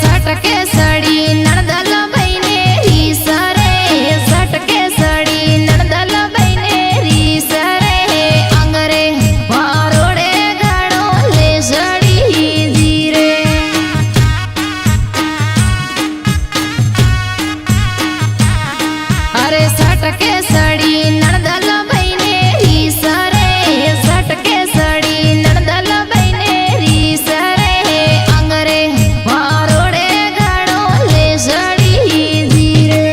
सटके सड़ी नणदल बहिने रीस रे सटके सड़ी नणदल बहिने रीस रे अंगरे मारोड़े गाड़ो ले सड़ी जीरे अरे सटके सड़ी नणदल बहिने रीस रे सटके सड़ी नणदल बहिने रीस रे अंगरे मारोड़े गाड़ो ले सड़ी जीरे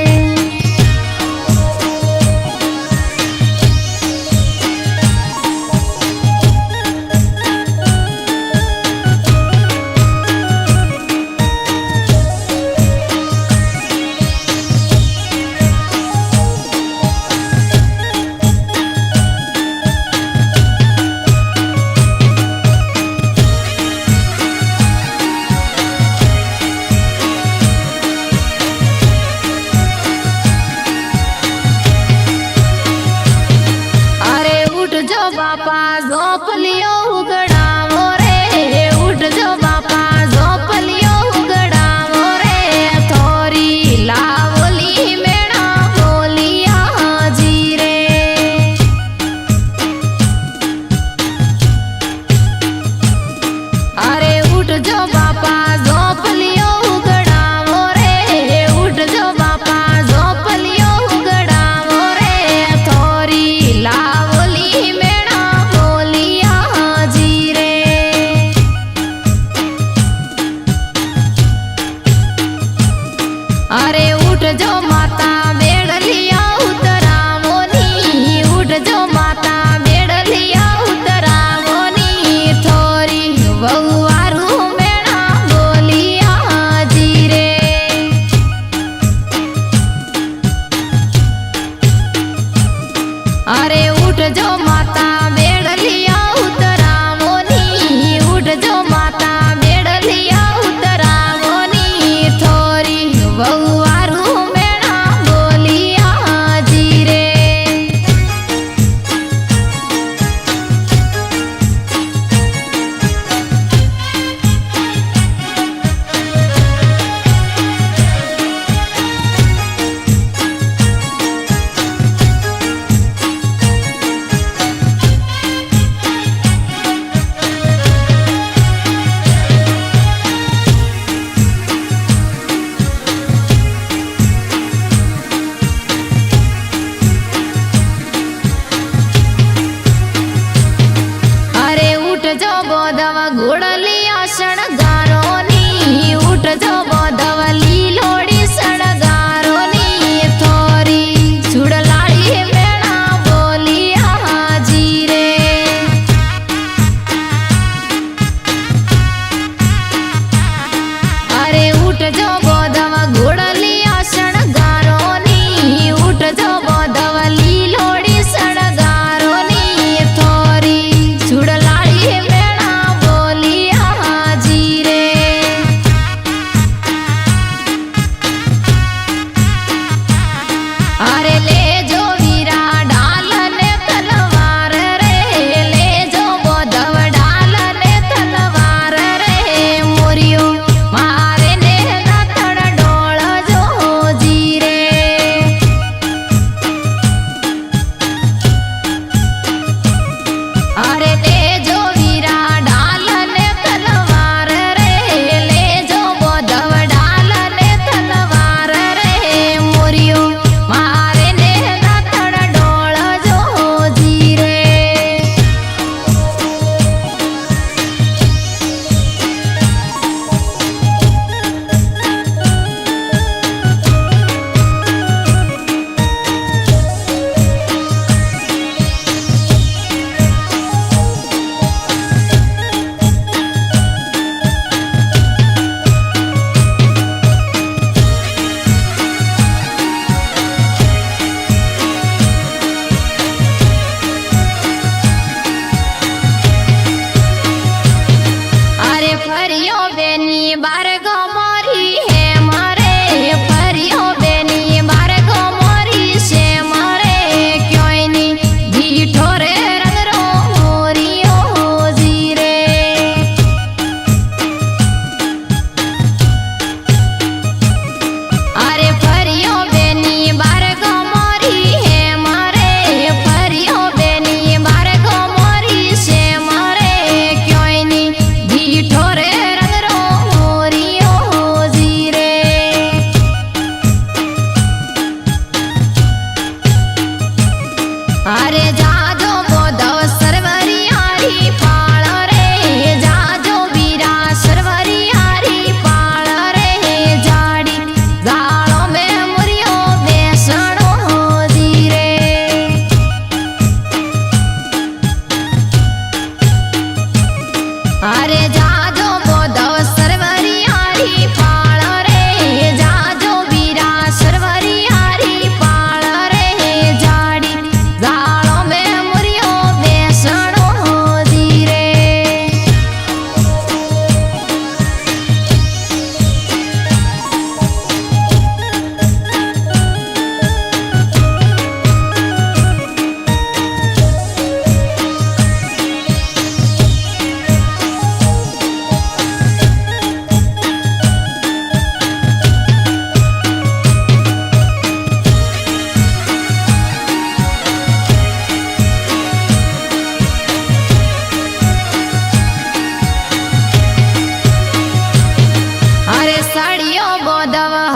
अरे उठ जो बापा झोप लियो उगड़ावो रे उठ जो बापा झोप लियो उगड़ावो रे थोरी लावली मेणा बोलिया जीरे अरे उठ जो बापा झोप लियो उगड़ावो रे उठ जो बापा झोप लियो उगड़ावो रे थोरी लावली मेणा बोलिया जीरे अरे उठ जो माता बेड़ लिया उतरावो नी उठ जो माता बेड़ लिया उतरावो नी थोरी बहुवारू मेणा बोलिया जीरे अरे उठ जो माता बेड़ लिया उतरावो नी उठ जो माता बेड़ लिया उतरावो नी थोरी बहुवारू मेणा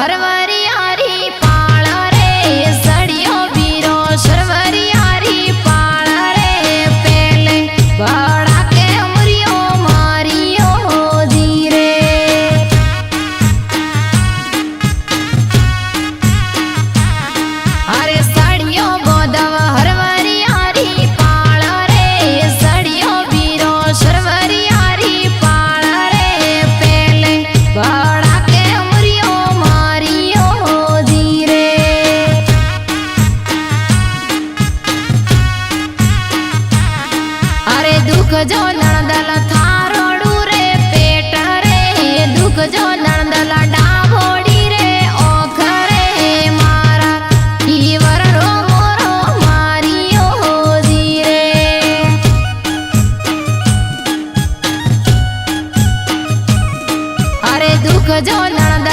हरवरियारी पाळ रे सड़ियो बीरो सरवरियारी पाळ रे पेले बड़ा के मुरियो मारियो धीरे अरे सड़ियो गोदव हरवरियारी पाळ रे सड़ियो बीरो सरवरियारी पाळ रे पेले बड़ा के मुरियो मारियो धीरे अरे दुख जो नणदल थारोड़ू रे पेट रे दुख जो नणदल डाभोड़ी रे ओख रे मारा ई वरड़ो मोरो मारियो धीरे अरे दुख जो नणदल